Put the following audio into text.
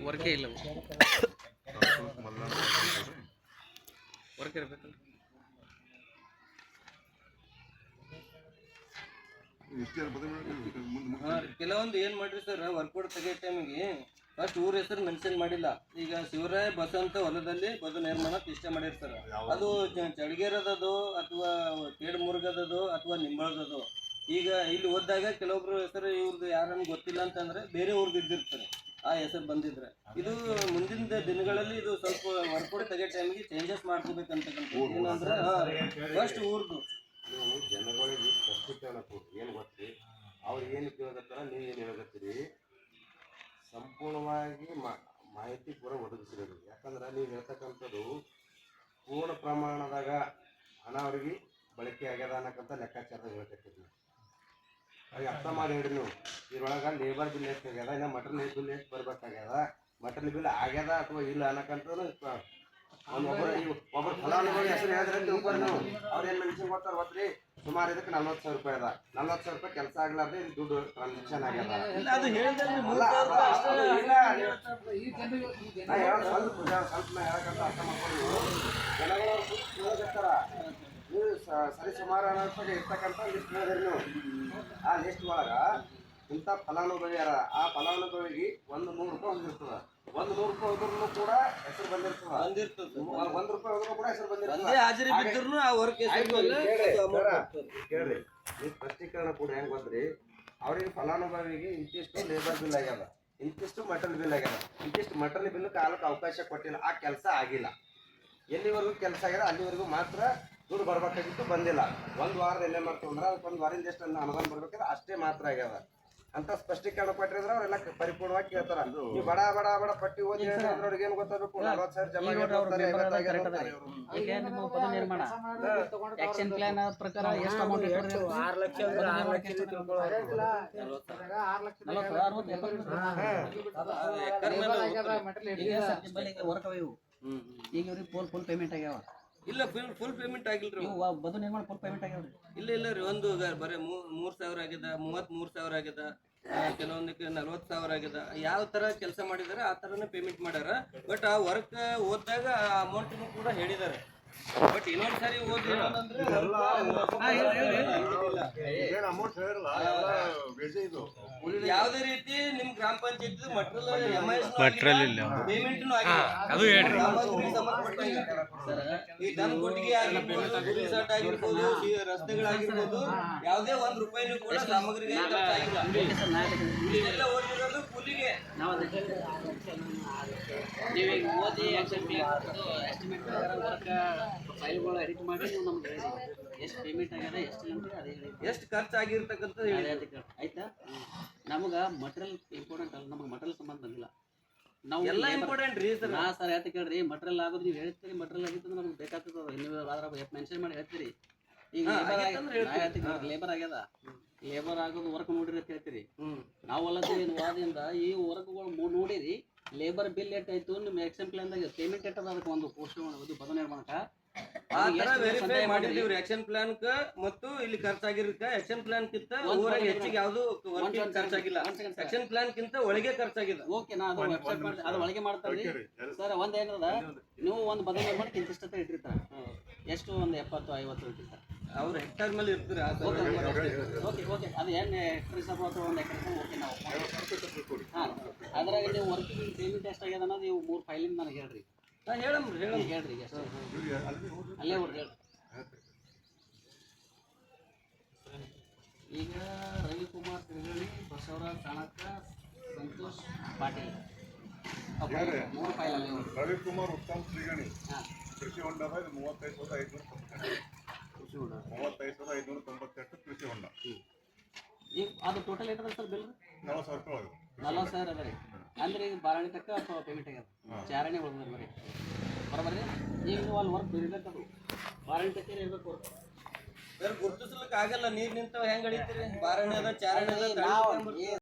ವರ್ಕೇ ಇಲ್ಲ ವರ್ಕ್ ಇರಬೇಕಲ್ಲ. ಕೆಲವೊಂದು ಏನ್ ಮಾಡ್ರಿ ಸರ್, ವರ್ಕೌಟ್ ತೆಗಿಯೋ ಟೈಮಿಗೆ ಫಸ್ಟ್ ಊರ ಹೆಸರು ಮೆನ್ಷನ್ ಮಾಡಿಲ್ಲ. ಈಗ ಶಿವರಾಯ ಬಸಂತ ಹೊಲದಲ್ಲಿ ಬದು ನಿರ್ಮಾಣ ಇಷ್ಟ ಮಾಡಿರ್ತಾರ. ಅದು ಚಳಗೇರದದು ಅಥವಾ ಕೇಡಮುರ್ಗದದು ಅಥವಾ ನಿಂಬಳದದು. ಈಗ ಇಲ್ಲಿ ಓದಿದಾಗ ಕೆಲವೊಬ್ರು ಹೆಸರು ಇವ್ರದ್ದು ಯಾರನ್ನು ಗೊತ್ತಿಲ್ಲ ಅಂತಂದ್ರೆ ಬೇರೆ ಊರ್ದು ಇದ್ದಿರ್ತಾರೆ ಆ ಹೆಸರು ಬಂದಿದ್ರೆ. ಇದು ಮುಂದಿನ ದಿನಗಳಲ್ಲಿ ಇದು ಸ್ವಲ್ಪ ವರ್ಕೌಟ್ ತೆಗಿಯೋ ಟೈಮಿಗೆ ಚೇಂಜಸ್ ಮಾಡ್ಕೋಬೇಕಂತಕ್ಕಂಥ. ಏನಂದ್ರೆ ಫಸ್ಟ್ ಊರ್ದು ನೀವು ಜನಗಳಿಗೆ ಸ್ಪಷ್ಟೀಕರಣ ಕೊಡ್ರಿ. ಏನು ಗೊತ್ತಿ, ಅವ್ರು ಏನು ಕೇಳಕತ್ತಾರ, ನೀವು ಏನು ಹೇಳಕತ್ತೀರಿ, ಸಂಪೂರ್ಣವಾಗಿ ಮಾಹಿತಿ ಪೂರ ಒದಗಿಸಿರೋದು. ಯಾಕಂದ್ರೆ ನೀವು ಹೇಳ್ತಕ್ಕಂಥದ್ದು ಪೂರ್ಣ ಪ್ರಮಾಣದಾಗ ಹಣ ಅವ್ರಿಗೆ ಬಳಕೆ ಆಗ್ಯದ ಅನ್ನಕ್ಕಂಥ ಲೆಕ್ಕಾಚಾರದಾಗ ಹೇಳ್ತಕ್ಕಂಥ. ಹಾಗೆ ಅರ್ಥ ಮಾಡಿ ಹೇಳ್ರಿ ನೀವು. ಇದ್ರೊಳಗೆ ಲೇಬರ್ ಬಿಲ್ ಎಷ್ಟು ಆಗ್ಯದ, ಇನ್ನು ಮಟೀರಿಯಲ್ ಬಿಲ್ ಎಷ್ಟು ಬರ್ಬೇಕಾಗ್ಯದ, ಮಟೀರಿಯಲ್ ಬಿಲ್ ಆಗ್ಯದ ಅಥವಾ ಇಲ್ಲ ಅನ್ನಕ್ಕಂಥದ್ದು ಒಬ್ಬರು ಫಲಾನುಭವಿ ಹೆಸರು ಹೇಳಿದ್ರೆ ತಿಳ್ಕೊಂಡು ನೀವು ಅವ್ರು ಏನು ಮೆನ್ಷನ್ ಕೊಡ್ತಾರೆ ಗೊತ್ತ್ರಿ, ಸುಮಾರು ಇದಕ್ಕೆ 40,000 ರೂಪಾಯಿ ಅದ. 40,000 ರೂಪಾಯಿ ಕೆಲಸ ಆಗ್ಲಾರ್ದೆ ಇದು ದುಡ್ಡು ಟ್ರಾನ್ಸಾಕ್ಷನ್ ಆಗ್ಯದ. ಸ್ವಲ್ಪ ಹೇಳಕ್ಕಂತ ಅರ್ಥ ಮಾಡ್ಕೊಂಡು ಜನಗಳು ಕೇಳಕತ್ತಾರ. ನೀವು ಸರಿ ಸುಮಾರು ರೂಪಾಯಿ ಇರ್ತಕ್ಕಂಥ ಲಿಸ್ಟ್ ಹೇಳಿದ್ರಿ ನೀವು. ಆ ಲಿಸ್ಟ್ ಒಳಗೆ ಇಂಥ ಫಲಾನುಭವಿ ಯಾರ, ಆ ಫಲಾನುಭವಿಗೆ 100 ರೂಪಾಯಿ ಹೊಂದಿರ್ತದ. 100 ರೂಪಾಯಿ ಹೋದ್ರೂ ಕೂಡ ಹೆಸರು ಬಂದಿರ್ತದ. 1 ರೂಪಾಯಿ ಹೋದ್ರೂ ಕೂಡ ಹೆಸರು ಬಂದಿರ್ತದೆ. ಕೇಳ್ರಿ, ನೀವು ಸ್ಪಷ್ಟೀಕರಣ ಕೂಡ ಹೆಂಗ್ ಗೊತ್ತ್ರಿ, ಅವ್ರಿಗೆ ಫಲಾನುಭವಿಗೆ ಇಂತಿಷ್ಟು ಲೇಬರ್ ಬಿಲ್ ಆಗ್ಯದ, ಇಂತಿಷ್ಟು ಮಟೀರಿಯಲ್ ಬಿಲ್ ಆಗ್ಯದ, ಇಂತಿಷ್ಟು ಮಟೀರಿಯಲ್ ಬಿಲ್ ಕಾಲಕ್ಕೆ ಅವಕಾಶ ಕೊಟ್ಟಿಲ್ಲ, ಆ ಕೆಲಸ ಆಗಿಲ್ಲ. ಎಲ್ಲಿವರೆಗೂ ಕೆಲಸ ಆಗ್ಯದ ಅಲ್ಲಿವರೆಗೂ ಮಾತ್ರ ದುಡ್ಡು ಬರ್ಬೇಕಾಗಿತ್ತು, ಬಂದಿಲ್ಲ. 1 ವಾರದ ಎಲ್ಲೇ ಮಾಡ್ಕೊಂಡ್ರೆ ಅದಕ್ಕೆ 1 ವಾರದಿಂದ ಎಷ್ಟು ಅನುದಾನ ಬರ್ಬೇಕಾದ್ರೆ ಅಷ್ಟೇ ಮಾತ್ರ ಆಗ್ಯದ ಅಂತ ಸ್ಪಷ್ಟೀಕರಣ ಕೊಟ್ಟಿದ್ರೆ ಅವರೆಲ್ಲ ಪರಿಪೂರ್ಣವಾಗಿ ಕೇಳ್ತಾರ. ನೀವು ಬಡ ಬಡ ಬಡ ಪಟ್ಟಿ ಓದಿ ಅವ್ರಿಗೆ ಏನು ಗೊತ್ತಾಗಬೇಕು, 40,000 ಜಮಾ ಆಕ್ಷನ್ ಪ್ಲಾನ್ ಪ್ರಕಾರ ಎಷ್ಟು ಅಮೌಂಟ್ ಇರ್ತದೆ? 6 ಲಕ್ಷ ಈಗ ಇವ್ರಿಗೆ ಫುಲ್ ಪೇಮೆಂಟ್ ಆಗ್ಯಾವ. ಇಲ್ಲ, ಫುಲ್ ಪೇಮೆಂಟ್ ಆಗಿಲ್ರಿ. ಬದು ನಿರ್ಮಾಣ ಫುಲ್ ಪೇಮೆಂಟ್ ಆಗ್ಯಾವ್ರಿ. ಇಲ್ಲ ರೀ, ಒಂದು ಬರೀ 3,000 ಆಗ್ಯದ, 33,000 ಆಗ್ಯದ, ಕೆಲವೊಂದಕ್ಕೆ 40,000 ಆಗ್ಯದ. ಯಾವ ತರ ಕೆಲಸ ಮಾಡಿದಾರೆ ಆ ತರನೇ ಪೇಮೆಂಟ್ ಮಾಡ್ಯಾರ. ಬಟ್ ಆ ವರ್ಕ್ ಓದಿದಾಗ ಆ ಅಮೌಂಟ್ ಕೂಡ ಹೇಳಿದ್ದಾರೆ. ಬಟ್ ಇನ್ನೊಂದ್ಸರಿ ಓದಿ ಯಾವುದೇ ರೀತಿ ನಿಮ್ ಗ್ರಾಮ ಪಂಚಾಯತ್ ಮಟೀರಿಯಲ್ ಪೇಮೆಂಟ್ ಈ ದನ ಕೊಟ್ಟಿಗೆ ಆಗಿರ್ಬೋದು, ರಿಸಾರ್ಟ್ ಆಗಿರ್ಬೋದು, ರಸ್ತೆಗಳಾಗಿರ್ಬೋದು, ಯಾವುದೇ 1 ರೂಪಾಯಿನೂ ಕೂಡ ಸಾಮಗ್ರಿಗೆ ಖರ್ಚಾಗಿಲ್ಲ. ಎಲ್ಲ ಓದಿರೋದು ಕೂಲಿಗೆ. ನೀವೀಗ ಓದಿ ಎಸ್ಟಿಮೇಟ್ ಪ್ರಕಾರ ವರ್ಕ್ ಫೈಲ್ಗಳು ಎಡಿಟ್ ಮಾಡಿ ನೀವು ನಮ್ಗೆ ಎಷ್ಟು ಪೇಮೆಂಟ್ ಆಗ್ಯದ ಎಷ್ಟು ಅಂತ ಅದೇ ಹೇಳಿ, ಎಷ್ಟು ಖರ್ಚಾಗಿರ್ತಕ್ಕಂಥದ್ದು ಆಯ್ತಾ. ನಮ್ಗೆ ಮಟೀರಿಯಲ್ ಇಂಪಾರ್ಟೆಂಟ್ ಅಲ್ಲ, ನಮಗೆ ಮಟೀರಿಯಲ್ ಸಂಬಂಧ ಬಂದಿಲ್ಲ. ನಾವು ಎಲ್ಲ ಇಂಪಾರ್ಟೆಂಟ್ ರೀ ಸರ್. ಸರ್ ಯಾಕೆ ಕೇಳ್ರಿ, ಮಟೀರಿಯಲ್ ಆಗೋದು ನೀವು ಹೇಳ್ತೀರಿ, ಮಟೀರಿಯಲ್ ಆಗಿತ್ತು ನಮ್ಗೆ ಬೇಕಾಗ್ತದೆ. ನೀವು ಅದ್ರ ಮೆನ್ಷನ್ ಮಾಡಿ ಹೇಳ್ತೀರಿ. ಈಗ ಲೇಬರ್ ಆಗ್ಯದ, ಲೇಬರ್ ಆಗೋದು ವರ್ಕ್ ನೋಡಿರಿ ಅಂತ ಹೇಳ್ತೀರಿ. ನಾವೆಲ್ಲ ವಾದದಿಂದ ಈ ವರ್ಕ್ಗಳು ನೋಡಿರಿ, ಲೇಬರ್ ಬಿಲ್ ಎಷ್ಟಾಯ್ತು, ನಿಮ್ಮ ಆಕ್ಷನ್ ಪ್ಲಾನ್ದಾಗ ಪೇಮೆಂಟ್ ಎಟ್ಟದ, ಅದಕ್ಕೆ ಒಂದು ಪೋಸ್ಟ್ ಬದು ನಿರ್ಮಾಣಕ್ಕೆ ವೆರಿಫೈ ಮಾಡಿದೀವ್ರಿ. ಆಕ್ಷನ್ ಪ್ಲಾನ್ ಮತ್ತು ಇಲ್ಲಿ ಖರ್ಚಾಗಿರಕ ಆಕ್ಷನ್ ಪ್ಲಾನ್ ಕಿಂತ ಊರಾಗ ಹೆಚ್ಚಿಗೆ ಯಾವ್ದು ಖರ್ಚಾಗಿಲ್ಲ. ಆಕ್ಷನ್ ಪ್ಲಾನ್ ಕಿಂತ ಒಳಗೆ ಖರ್ಚಾಗಿದೆ. ಓಕೆ, ನಾ ಅದು ವೆಬ್ಸೈಟ್ ಮಾಡಿ ಅದು ಒಳಗೆ ಮಾಡ್ತಾರ್ರಿ ಸರ್. ಒಂದ್ ಏನದ, ನೀವು ಒಂದು ಬದು ನಿರ್ಮಾಣಕ್ಕೆ ಇಂತಿಷ್ಟ ಇಟ್ಟಿರ್ತಾರ, ಎಷ್ಟು ಒಂದು 70-50 ಇಟ್ಟಿರ್ತಾರೆ. ಅವ್ರು ಹೆಕ್ಟರ್ ಮೇಲೆ ಇರ್ತಾರೆ. ಓಕೆ ಓಕೆ, ಅದು ಏನು ಹೆಕ್ಟರ್ ಸಭ ಅಥವಾ 1 ಎಕರೆ ಓಕೆ ನಾವು. ಹಾಂ, ಅದ್ರಾಗ ನೀವು ವರ್ಕಿಂಗ್ ಪೇಮೆಂಟ್ ಎಷ್ಟಾಗ್ಯದ ಅನ್ನೋದು ನೀವು 3 ಫೈಲಿಂದ ನನಗೆ ಹೇಳ್ರಿ. ಹೇಳ್ರಿ ಎಷ್ಟು ಅಲ್ಲೇ ಹೇಳ್ರಿ. ಈಗ ರವಿಕುಮಾರ್ ತಿರುಗಳಿ, ಬಸವರಾಜ್ ಚಾಣಕ್ಯ, ಸಂತೋಷ್ ಪಾಟೀಲ್ 3 ಫೈಲ್ ಅಲ್ಲೇ. ರವಿಕುಮಾರ್ ಉತ್ತಮ್ ಶ್ರೀಗಣಿ, ಕೃಷಿ ಹೊಂಡದ 35,598, 35,598 ಕೃಷಿ ಹೊಂಡ. ಈಗ ಅದು ಟೋಟಲ್ ಏಟದ ಸರ್ ಬಿಲ್? 40,000 ಅದ ರೀ. ಅಂದ್ರೆ ಈಗ ಬಾರಾಣಿ ತಕ್ಕ ಪೇಮೆಂಟ್ ಆಗ್ಯದ, ಚಾರಣೆ ಉಳಿದ ಬರೀ ಬರೋಬರ್ರಿ. ಈಗ ನೀವು ಅಲ್ಲಿ ವರ್ಕ್ ಇರ್ಬೇಕದು, ಬಾರಾಣಿ ತಕ್ಕ ಇರ್ಬೇಕು ವರ್ಕ್. ಗುರುತಿಸ್ಲಿಕ್ಕೆ ಆಗಲ್ಲ, ನೀರ್ ನಿಂತಾವ ಹೆಂಗ್ ಹಿಡಿತೀರಿ? ಬಾರಣೆ ಅದ, ಚಾರಣೆ ಅದ.